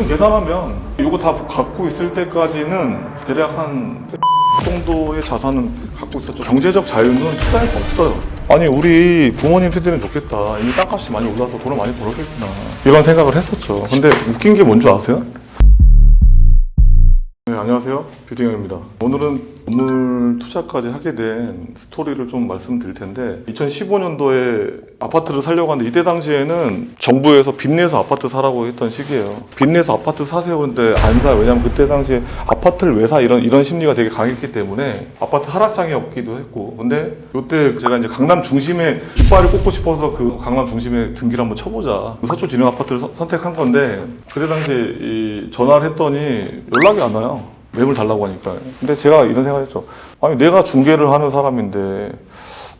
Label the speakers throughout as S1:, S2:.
S1: 대충 계산하면 이거 다 갖고 있을 때까지는 대략 한 정도의 자산은 갖고 있었죠. 경제적 자유는 투자할 수 없어요. 아니 우리 부모님 세대는 좋겠다. 이미 땅값이 많이 올라서 돈을 많이 벌었겠구나. 이런 생각을 했었죠. 근데 웃긴 게 뭔 줄 아세요? 네, 안녕하세요. 뷰팅형입니다. 오늘은 건물 투자까지 하게 된 스토리를 좀 말씀드릴 텐데 2015년도에 아파트를 사려고 하는데 이때 당시에는 정부에서 빚내서 아파트 사라고 했던 시기예요. 빚내서 아파트 사세요. 근데 안 사. 왜냐면 그때 당시에 아파트를 왜 사? 이런 심리가 되게 강했기 때문에 아파트 하락장이 없기도 했고. 근데 이때 제가 이제 강남 중심에 깃발을 꽂고 싶어서 그 강남 중심에 등기를 한번 쳐보자. 서초진흥 아파트를 선택한 건데 그때 당시에 전화를 했더니 연락이 안 와요. 매물 달라고 하니까. 근데 제가 이런 생각했죠. 아니 내가 중개를 하는 사람인데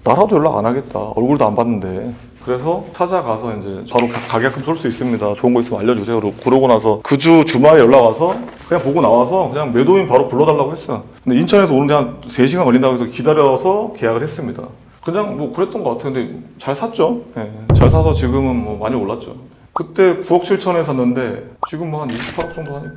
S1: 나라도 연락 안 하겠다. 얼굴도 안 봤는데. 그래서 찾아가서 이제 바로 가격금 쏠 수 있습니다. 좋은 거 있으면 알려주세요. 그러고 나서 그 주말에 연락 와서 그냥 보고 나와서 그냥 매도인 바로 불러달라고 했어요. 근데 인천에서 오는데 한 3시간 걸린다고 해서 기다려서 계약을 했습니다. 그냥 뭐 그랬던 것 같아요. 근데 잘 샀죠. 네. 잘 사서 지금은 뭐 많이 올랐죠. 그때 9억 7천에 샀는데 지금 뭐 한 28억 정도 하니까.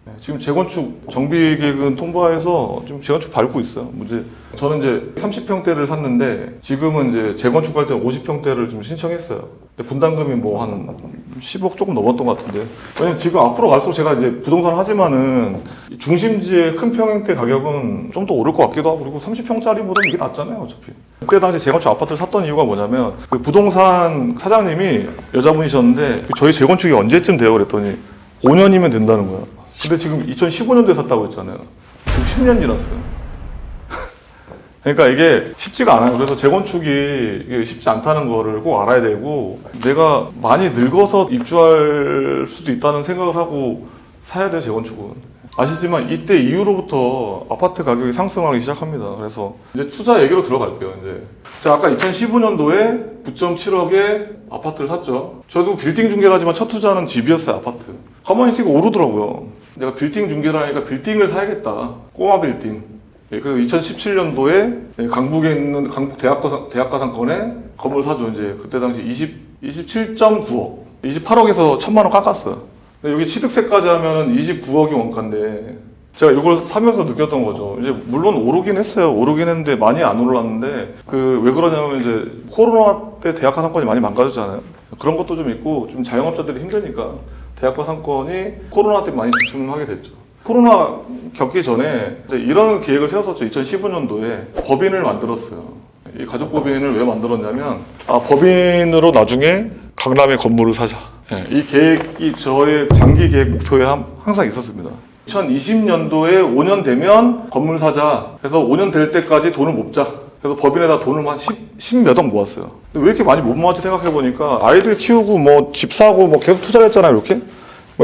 S1: 네, 지금 재건축 정비 계획은 통과해서 지금 재건축 밟고 있어요. 이제 저는 이제 30평대를 샀는데 지금은 이제 재건축할 때 50평대를 좀 신청했어요. 근데 분담금이 뭐 한 10억 조금 넘었던 것 같은데. 왜냐면 지금 앞으로 갈수록 제가 이제 부동산 하지만은 중심지의 큰 평형대 가격은 좀 더 오를 것 같기도 하고 그리고 30평짜리보다 이게 낫잖아요, 어차피. 그때 당시 재건축 아파트를 샀던 이유가 뭐냐면 그 부동산 사장님이 여자분이셨는데 저희 재건축이 언제쯤 돼요? 그랬더니 5년이면 된다는 거야. 근데 지금 2015년도에 샀다고 했잖아요. 지금 10년 지났어요. 그러니까 이게 쉽지가 않아요. 그래서 재건축이 쉽지 않다는 거를 꼭 알아야 되고 내가 많이 늙어서 입주할 수도 있다는 생각을 하고 사야 돼요, 재건축은. 아시지만 이때 이후로부터 아파트 가격이 상승하기 시작합니다. 그래서 이제 투자 얘기로 들어갈게요. 이제 제가 아까 2015년도에 9.7억에 아파트를 샀죠. 저도 빌딩 중개를 하지만 첫 투자는 집이었어요, 아파트. 가만히 있으니까 오르더라고요. 내가 빌딩 중개를 하니까 빌딩을 사야겠다. 꼬마 빌딩. 그래서 2017년도에 강북에 있는 강북 대학가 상권에 건물 사죠. 이제 그때 당시 27.9억. 28억에서 1,000만 원 깎았어요. 근데 여기 취득세까지 하면은 29억이 원가인데 제가 이걸 사면서 느꼈던 거죠. 이제 물론 오르긴 했어요. 오르긴 했는데 많이 안 올랐는데 왜 그러냐면 이제 코로나 때 대학가 상권이 많이 망가졌잖아요. 그런 것도 좀 있고 좀 자영업자들이 힘드니까 대학가 상권이 코로나 때 많이 주춤하게 됐죠. 코로나 겪기 전에 이제 이런 계획을 세웠었죠. 2015년도에 법인을 만들었어요. 이 가족법인을 왜 만들었냐면 법인으로 나중에 강남에 건물을 사자. 네, 이 계획이 저의 장기 계획 목표에 항상 있었습니다. 2020년도에 5년 되면 건물 사자. 그래서 5년 될 때까지 돈을 모자. 그래서 법인에다 돈을 한 10몇 억 모았어요. 근데 왜 이렇게 많이 못 모았지 생각해보니까 아이들 키우고 뭐 집 사고 뭐 계속 투자를 했잖아요, 이렇게.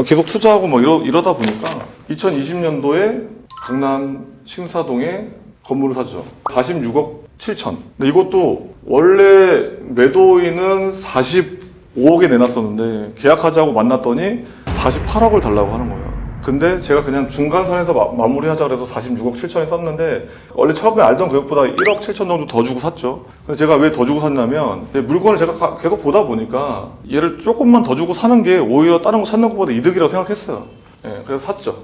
S1: 계속 투자하고 뭐 이러다 보니까 2020년도에 강남 신사동에 건물을 샀죠. 46억 7천. 근데 이것도 원래 매도인은 45억에 내놨었는데 계약하자고 만났더니 48억을 달라고 하는 거예요. 근데 제가 그냥 중간선에서 마무리하자 그래서 46억 7천에 썼는데 원래 처음에 알던 가격보다 1억 7천 정도 더 주고 샀죠. 근데 제가 왜 더 주고 샀냐면 물건을 제가 계속 보다 보니까 얘를 조금만 더 주고 사는 게 오히려 다른 거 찾는 것보다 이득이라고 생각했어요. 네, 그래서 샀죠.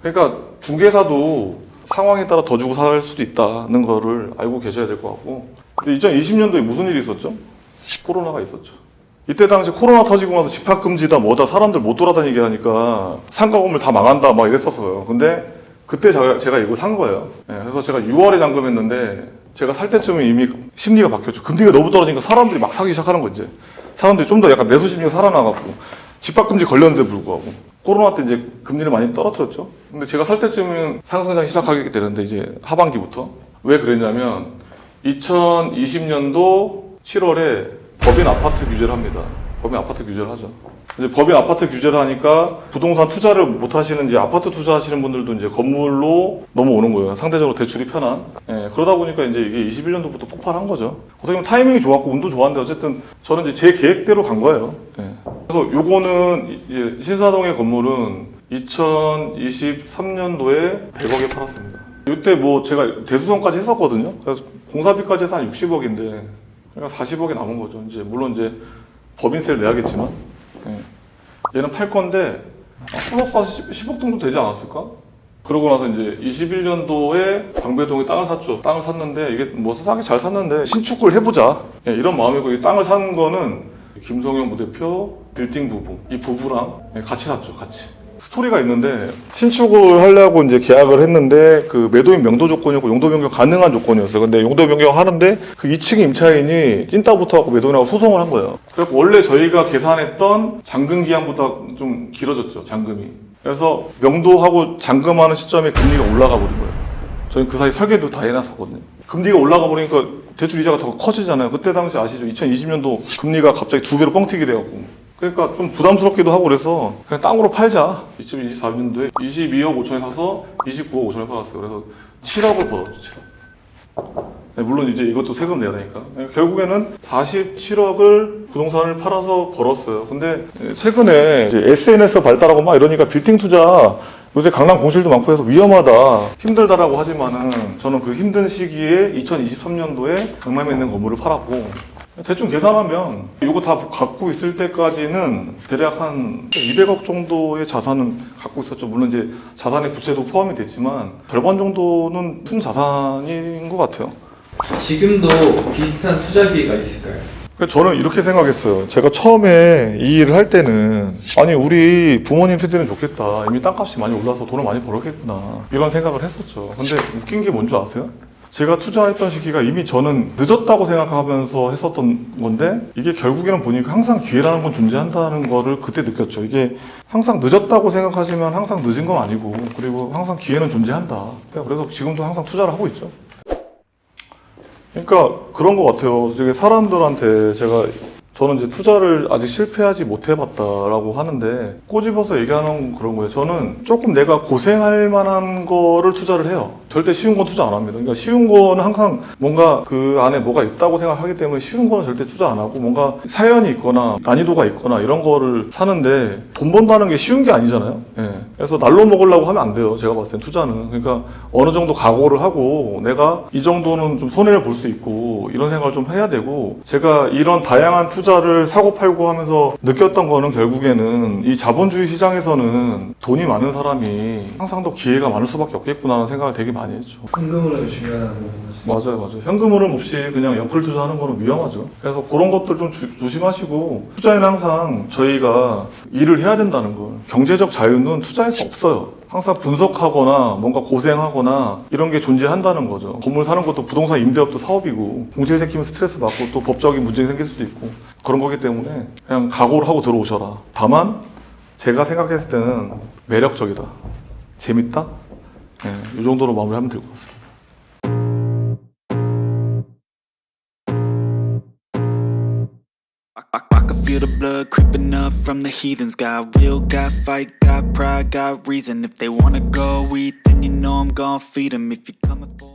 S1: 그러니까 중개사도 상황에 따라 더 주고 살 수도 있다는 거를 알고 계셔야 될 것 같고. 근데 2020년도에 무슨 일이 있었죠? 코로나가 있었죠. 이때 당시 코로나 터지고 나서 집합금지다 뭐다 사람들 못 돌아다니게 하니까 상가 건물 다 망한다 막 이랬었어요. 근데 그때 제가 이걸 산 거예요. 네, 그래서 제가 6월에 잔금했는데 제가 살 때쯤에 이미 심리가 바뀌었죠. 금리가 너무 떨어지니까 사람들이 막 사기 시작하는 거 이제. 사람들이 좀 더 약간 매수 심리가 살아나갖고 집합금지 걸렸는데 불구하고 코로나 때 이제 금리를 많이 떨어뜨렸죠. 근데 제가 살 때쯤은 상승장이 시작하게 되는데 이제 하반기부터 왜 그랬냐면 2020년도 7월에 법인 아파트 규제를 합니다. 법인 아파트 규제를 하죠. 이제 법인 아파트 규제를 하니까 부동산 투자를 못 하시는 이제 아파트 투자하시는 분들도 이제 건물로 넘어오는 거예요. 상대적으로 대출이 편한. 예, 그러다 보니까 이제 이게 21년도부터 폭발한 거죠. 어떻게 보면 타이밍이 좋았고 운도 좋았는데 어쨌든 저는 이제 제 계획대로 간 거예요. 예. 그래서 요거는 이제 신사동의 건물은 2023년도에 100억에 팔았습니다. 이때 뭐 제가 대수성까지 했었거든요. 그래서 공사비까지 해서 한 60억인데 그러니까 40억이 남은 거죠. 이제 물론 이제 법인세를 내야겠지만 얘는 팔 건데 플러스 10억 정도 되지 않았을까? 그러고 나서 이제 21년도에 방배동에 땅을 샀죠. 땅을 샀는데 이게 뭐 싸게 잘 샀는데 신축을 해보자. 예, 이런 마음이고 이 땅을 산 거는 김성현 부대표, 빌딩 부부 이 부부랑 같이 샀죠. 같이. 스토리가 있는데 신축을 하려고 이제 계약을 했는데 그 매도인 명도 조건이고 용도 변경 가능한 조건이었어요. 근데 용도 변경 하는데 그 2층 임차인이 찐따 붙어갖고 매도인하고 소송을 한 거예요. 그래서 원래 저희가 계산했던 잔금 기한보다 좀 길어졌죠. 잔금이. 그래서 명도하고 잔금하는 시점에 금리가 올라가 버린 거예요. 저희 그 사이 설계도 다 해놨었거든요. 금리가 올라가 버리니까 대출 이자가 더 커지잖아요. 그때 당시 아시죠? 2020년도 금리가 갑자기 2배로 뻥튀기 돼갖고. 그러니까 좀 부담스럽기도 하고 그래서 그냥 땅으로 팔자. 2024년도에 22억 5천에 사서 29억 5천에 팔았어요. 그래서 7억을 벌었죠. 7억. 네, 물론 이제 이것도 세금 내야 되니까. 결국에는 47억을 부동산을 팔아서 벌었어요. 근데 최근에 이제 SNS 발달하고 막 이러니까 빌딩 투자 요새 강남 공실도 많고 해서 위험하다, 힘들다라고 하지만은 저는 그 힘든 시기에 2023년도에 강남에 있는 건물을 팔았고 대충 계산하면 이거 다 갖고 있을 때까지는 대략 한 200억 정도의 자산은 갖고 있었죠. 물론 이제 자산의 부채도 포함이 됐지만 절반 정도는 순자산인 것 같아요.
S2: 지금도 비슷한 투자 기회가 있을까요?
S1: 저는 이렇게 생각했어요. 제가 처음에 이 일을 할 때는 아니 우리 부모님 세대는 좋겠다. 이미 땅값이 많이 올라서 돈을 많이 벌었겠구나. 이런 생각을 했었죠. 근데 웃긴 게 뭔 줄 아세요? 제가 투자했던 시기가 이미 저는 늦었다고 생각하면서 했었던 건데 이게 결국에는 보니까 항상 기회라는 건 존재한다는 거를 그때 느꼈죠. 이게 항상 늦었다고 생각하시면 항상 늦은 건 아니고 그리고 항상 기회는 존재한다. 그래서 지금도 항상 투자를 하고 있죠. 그러니까 그런 것 같아요. 되게 사람들한테 저는 이제 투자를 아직 실패하지 못해봤다라고 하는데 꼬집어서 얘기하는 그런 거예요. 저는 조금 내가 고생할 만한 거를 투자를 해요. 절대 쉬운 건 투자 안 합니다. 그러니까 쉬운 거는 항상 뭔가 그 안에 뭐가 있다고 생각하기 때문에 쉬운 거는 절대 투자 안 하고 뭔가 사연이 있거나 난이도가 있거나 이런 거를 사는데 돈 번다는 게 쉬운 게 아니잖아요. 예. 그래서 날로 먹으려고 하면 안 돼요. 제가 봤을 땐 투자는. 그러니까 어느 정도 각오를 하고 내가 이 정도는 좀 손해를 볼 수 있고 이런 생각을 좀 해야 되고 제가 이런 다양한 투자를 사고 팔고 하면서 느꼈던 거는 결국에는 이 자본주의 시장에서는 돈이 많은 사람이 항상 더 기회가 많을 수밖에 없겠구나 하는 생각을 되게 많이 했죠.
S2: 현금 흐름이 중요하다고 말씀하시죠?
S1: 맞아요. 현금 흐름 없이 그냥 연풀 투자하는 거는 위험하죠. 그래서 그런 것들 좀 조심하시고 투자에는 항상 저희가 일을 해야 된다는 걸. 경제적 자유는 투자에서 없어요. 항상 분석하거나 뭔가 고생하거나 이런 게 존재한다는 거죠. 건물 사는 것도 부동산 임대업도 사업이고 공실 생기면 스트레스 받고 또 법적인 문제가 생길 수도 있고 그런 거기 때문에 그냥 각오를 하고 들어오셔라. 다만 제가 생각했을 때는 매력적이다. 재밌다? 네, 이 정도로 마무리하면 될 것 같습니다.
S3: I can feel the blood creeping up from the heathens. Got will, got fight, got pride, got reason. If they wanna go eat, then you know I'm gon' feed them. If you're coming for